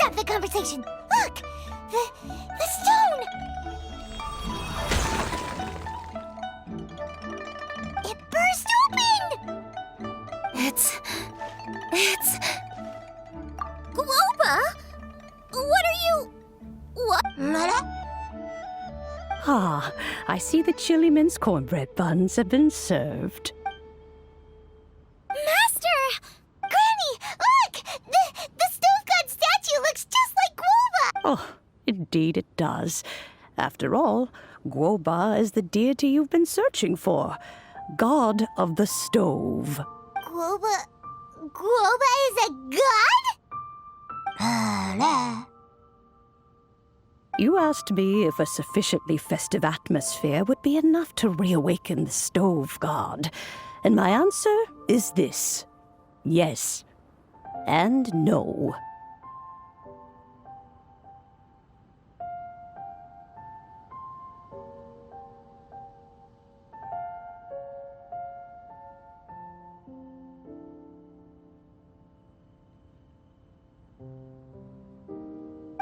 stop the conversation. Look! The stone! It burst open! It's... Globa? What are you... What? Ah, I see the chili mince cornbread buns have been served. Master! Granny, look! The stove god statue looks just like Globa! Oh, indeed it does. After all, Guoba is the deity you've been searching for. God of the stove. Globa is a god? You asked me if a sufficiently festive atmosphere would be enough to reawaken the stove god. And my answer is this. Yes. And no.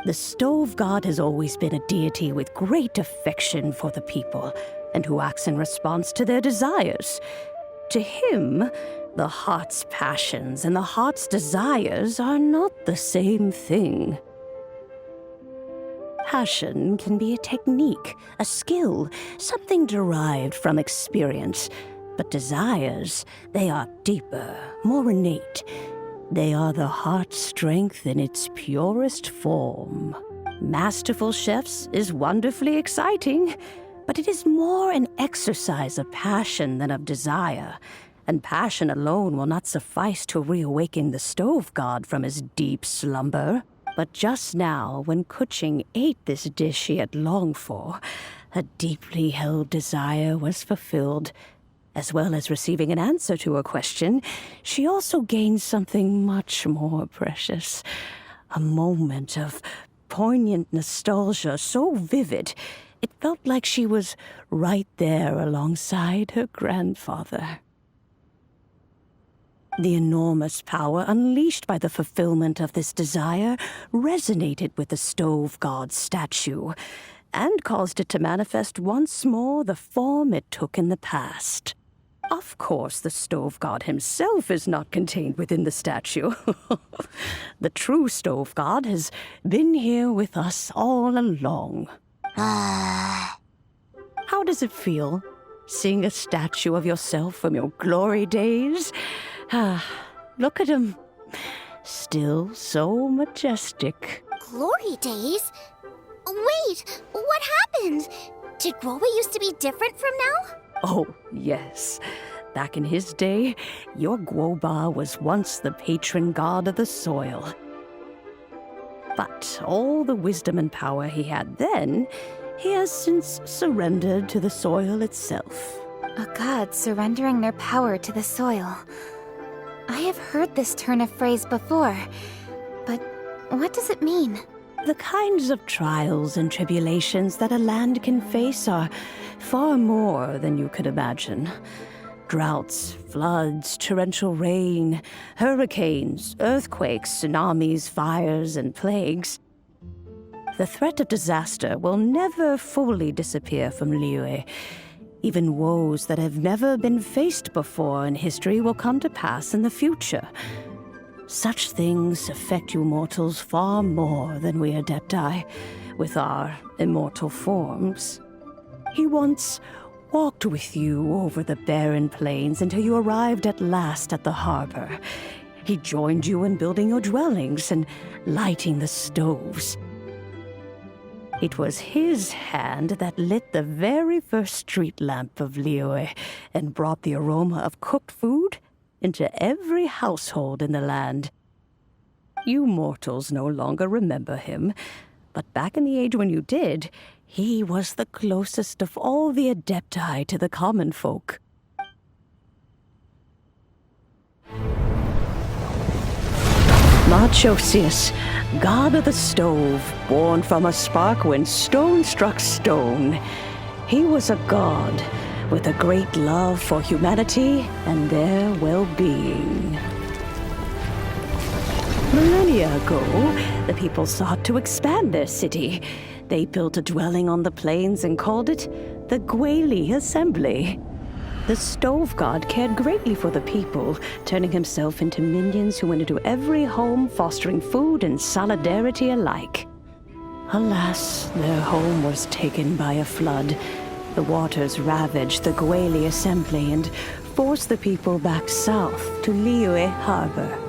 The stove god has always been a deity with great affection for the people, and who acts in response to their desires. To him, the heart's passions and the heart's desires are not the same thing. Passion can be a technique, a skill, something derived from experience. But desires, they are deeper, more innate. They are the heart's strength in its purest form. Masterful chefs is wonderfully exciting, but it is more an exercise of passion than of desire, and passion alone will not suffice to reawaken the stove god from his deep slumber. But just now, when Kuching ate this dish she had longed for, a deeply held desire was fulfilled. As well as receiving an answer to her question, she also gained something much more precious. A moment of poignant nostalgia so vivid, it felt like she was right there alongside her grandfather. The enormous power unleashed by the fulfillment of this desire resonated with the stove god's statue, and caused it to manifest once more the form it took in the past. Of course, the stove god himself is not contained within the statue. The true stove god has been here with us all along. How does it feel, seeing a statue of yourself from your glory days? Look at him. Still so majestic. Glory days? Wait, what happened? Did Globa used to be different from now? Oh, yes. Back in his day, your Guoba was once the patron god of the soil. But all the wisdom and power he had then, he has since surrendered to the soil itself. A god surrendering their power to the soil. I have heard this turn of phrase before, but what does it mean? The kinds of trials and tribulations that a land can face are far more than you could imagine. Droughts, floods, torrential rain, hurricanes, earthquakes, tsunamis, fires, and plagues. The threat of disaster will never fully disappear from Liyue. Even woes that have never been faced before in history will come to pass in the future. Such things affect you mortals far more than we Adepti, with our immortal forms. He once walked with you over the barren plains until you arrived at last at the harbor. He joined you in building your dwellings and lighting the stoves. It was his hand that lit the very first street lamp of Liyue and brought the aroma of cooked food into every household in the land. You mortals no longer remember him, but back in the age when you did, he was the closest of all the Adepti to the common folk. Moonchase, god of the stove, born from a spark when stone struck stone. He was a god with a great love for humanity and their well-being. Millennia ago, the people sought to expand their city. They built a dwelling on the plains and called it the Gwali Assembly. The Stove God cared greatly for the people, turning himself into minions who went into every home, fostering food and solidarity alike. Alas, their home was taken by a flood. The waters ravaged the Gwali Assembly and forced the people back south to Liyue Harbor.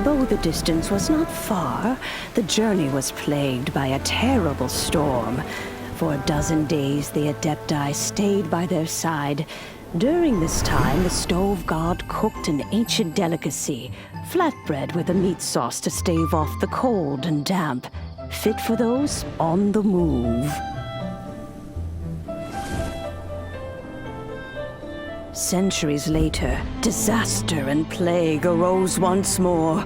Though the distance was not far, the journey was plagued by a terrible storm. For a dozen days, the Adepti stayed by their side. During this time, the Stove God cooked an ancient delicacy, flatbread with a meat sauce to stave off the cold and damp, fit for those on the move. Centuries later, disaster and plague arose once more.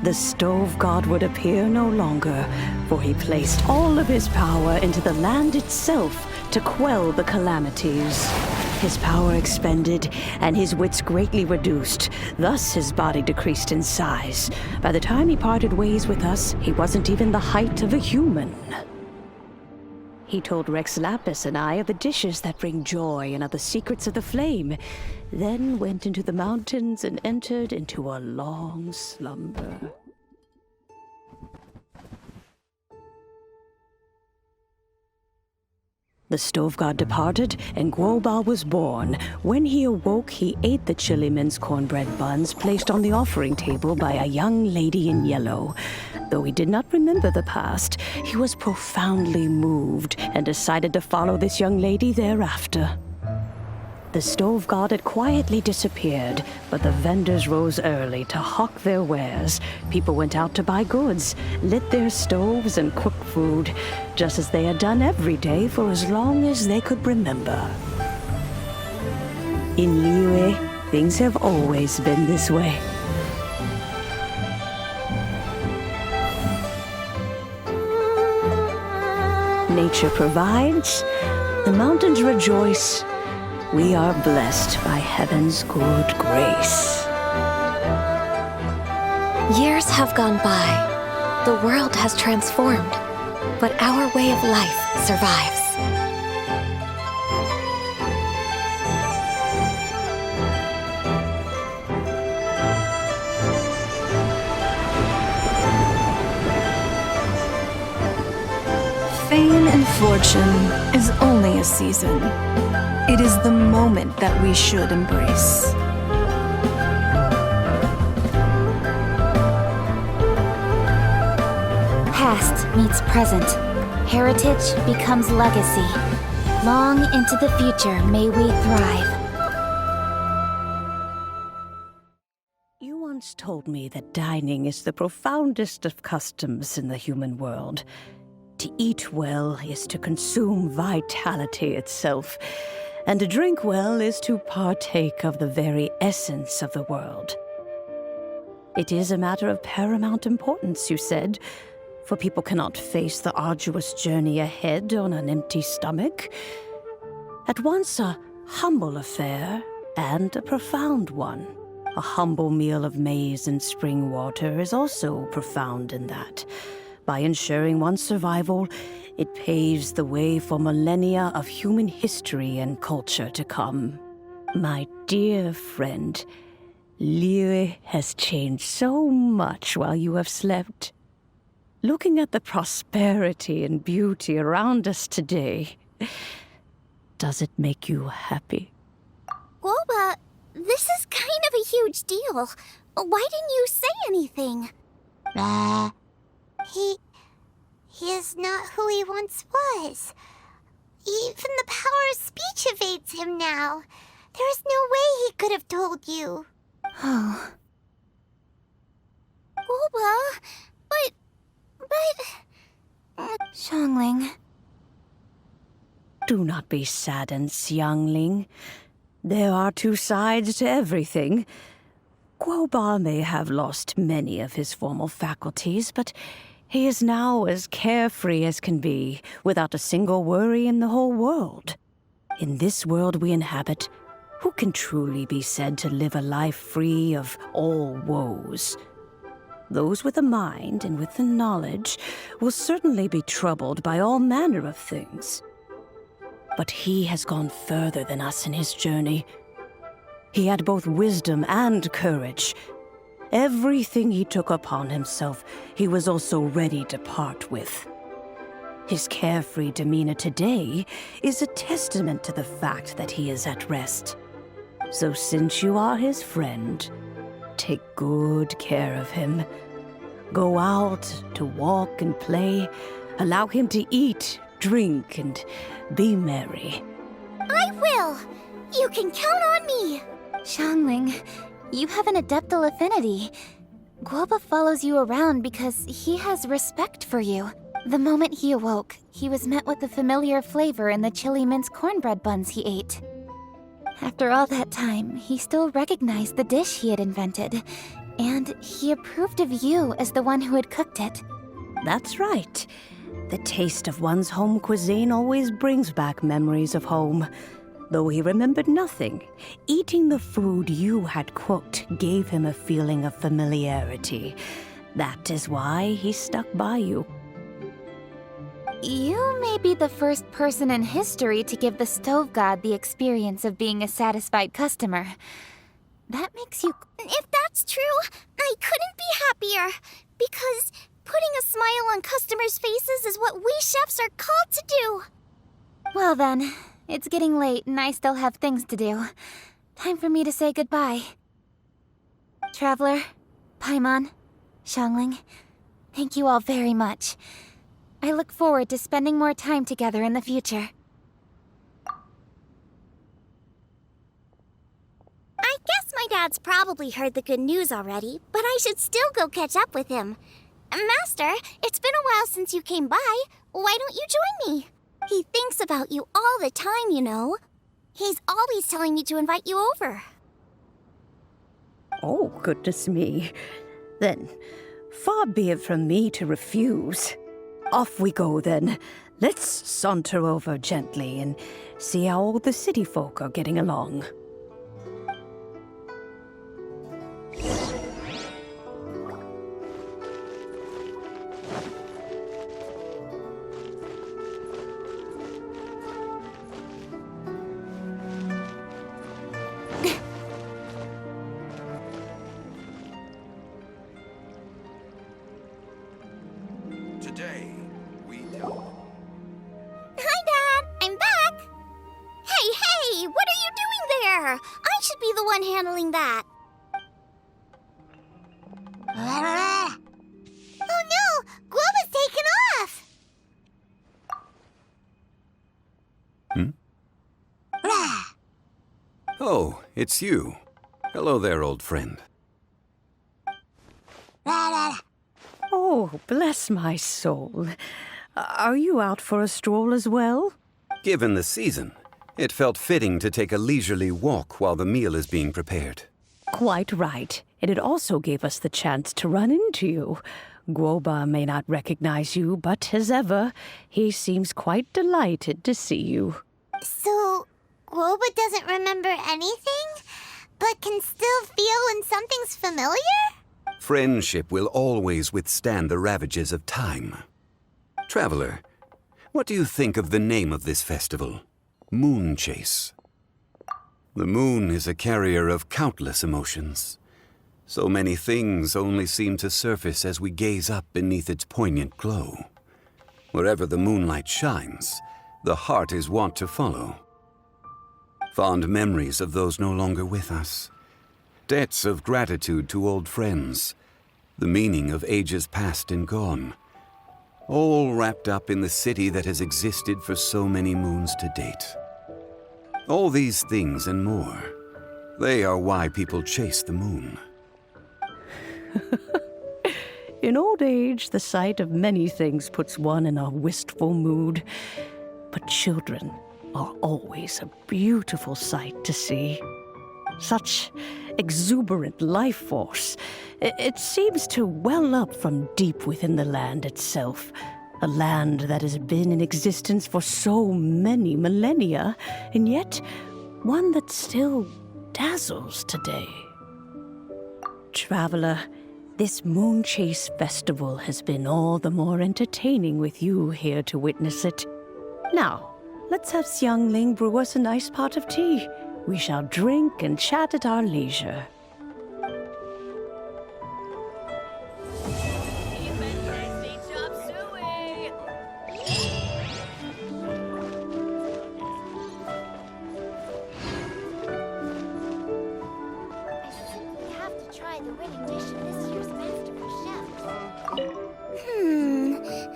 The Stove God would appear no longer, for he placed all of his power into the land itself to quell the calamities. His power expended, and his wits greatly reduced. Thus his body decreased in size. By the time he parted ways with us, he wasn't even the height of a human. He told Rex Lapis and I of the dishes that bring joy and of the secrets of the flame, then went into the mountains and entered into a long slumber. The Stove God departed, and Guobal was born. When he awoke, he ate the Chiliman's cornbread buns placed on the offering table by a young lady in yellow. Though he did not remember the past, he was profoundly moved and decided to follow this young lady thereafter. The Stove God had quietly disappeared, but the vendors rose early to hawk their wares. People went out to buy goods, lit their stoves, and cooked food, just as they had done every day for as long as they could remember. In Liyue, things have always been this way. Nature provides, the mountains rejoice. We are blessed by heaven's good grace. Years have gone by. The world has transformed, but our way of life survives. Fame and fortune is only a season. It is the moment that we should embrace. Past meets present. Heritage becomes legacy. Long into the future may we thrive. You once told me that dining is the profoundest of customs in the human world. To eat well is to consume vitality itself, and to drink well is to partake of the very essence of the world. It is a matter of paramount importance, you said, for people cannot face the arduous journey ahead on an empty stomach. At once a humble affair and a profound one. A humble meal of maize and spring water is also profound in that. By ensuring one's survival, it paves the way for millennia of human history and culture to come. My dear friend, Liyue has changed so much while you have slept. Looking at the prosperity and beauty around us today, does it make you happy? Guoba, this is kind of a huge deal. Why didn't you say anything? He is not who he once was. Even the power of speech evades him now. There is no way he could have told you. Oh, Guoba, but... Xiangling. Do not be saddened, Xiangling. There are two sides to everything. Guoba may have lost many of his formal faculties, but he is now as carefree as can be, without a single worry in the whole world. In this world we inhabit, who can truly be said to live a life free of all woes. Those with a mind and with the knowledge will certainly be troubled by all manner of things. But he has gone further than us in his journey. He had both wisdom and courage. Everything he took upon himself, he was also ready to part with. His carefree demeanor today is a testament to the fact that he is at rest. So since you are his friend, take good care of him. Go out to walk and play. Allow him to eat, drink, and be merry. I will! You can count on me! Xiangling, you have an adeptal affinity. Guoba follows you around because he has respect for you. The moment he awoke, he was met with the familiar flavor in the chili mince cornbread buns he ate. After all that time, he still recognized the dish he had invented, and he approved of you as the one who had cooked it. That's right. The taste of one's home cuisine always brings back memories of home. Though he remembered nothing, eating the food you had cooked gave him a feeling of familiarity. That is why he stuck by you. You may be the first person in history to give the stove god the experience of being a satisfied customer. That makes you... If that's true, I couldn't be happier. Because putting a smile on customers' faces is what we chefs are called to do. Well then, it's getting late and I still have things to do. Time for me to say goodbye. Traveler, Paimon, Xiangling, thank you all very much. I look forward to spending more time together in the future. I guess my dad's probably heard the good news already, but I should still go catch up with him. Master, it's been a while since you came by. Why don't you join me? He thinks about you all the time, you know. He's always telling me to invite you over. Oh, goodness me. Then, far be it from me to refuse. Off we go, then. Let's saunter over gently and see how all the city folk are getting along. Today, we tell... Hi, Dad! I'm back! Hey! What are you doing there? I should be the one handling that. Oh no! Guoba's taken off! Oh, it's you. Hello there, old friend. Oh, bless my soul. Are you out for a stroll as well? Given the season, it felt fitting to take a leisurely walk while the meal is being prepared. Quite right. And it also gave us the chance to run into you. Guoba may not recognize you, but as ever, he seems quite delighted to see you. So, Guoba doesn't remember anything, but can still feel when something's familiar? Friendship will always withstand the ravages of time. Traveler, what do you think of the name of this festival? Moonchase. The moon is a carrier of countless emotions. So many things only seem to surface as we gaze up beneath its poignant glow. Wherever the moonlight shines, the heart is wont to follow. Fond memories of those no longer with us. Debts of gratitude to old friends. The meaning of ages past and gone. All wrapped up in the city that has existed for so many moons to date. All these things and more, they are why people chase the moon. In old age, the sight of many things puts one in a wistful mood. But children are always a beautiful sight to see. Such exuberant life force. It seems to well up from deep within the land itself. A land that has been in existence for so many millennia, and yet one that still dazzles today. Traveler, this Moonchase festival has been all the more entertaining with you here to witness it. Now, let's have Xiangling brew us a nice pot of tea. We shall drink and chat at our leisure.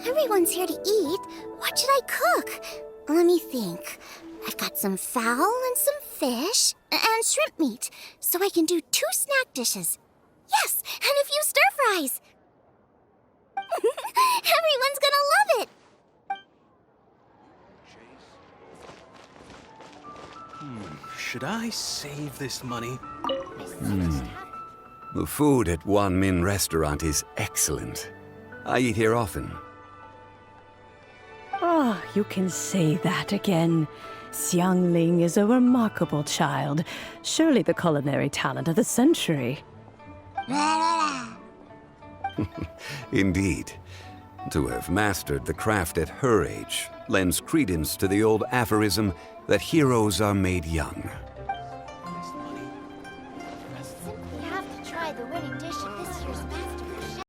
Everyone's here to eat. What should I cook? Let me think. I've got some fowl and some fish and shrimp meat, so I can do 2 snack dishes. Yes, and a few stir fries. Everyone's gonna love it. Should I save this money? The food at Wan Min restaurant is excellent. I eat here often. Ah, you can say that again. Xiangling is a remarkable child. Surely the culinary talent of the century. Indeed. To have mastered the craft at her age lends credence to the old aphorism that heroes are made young.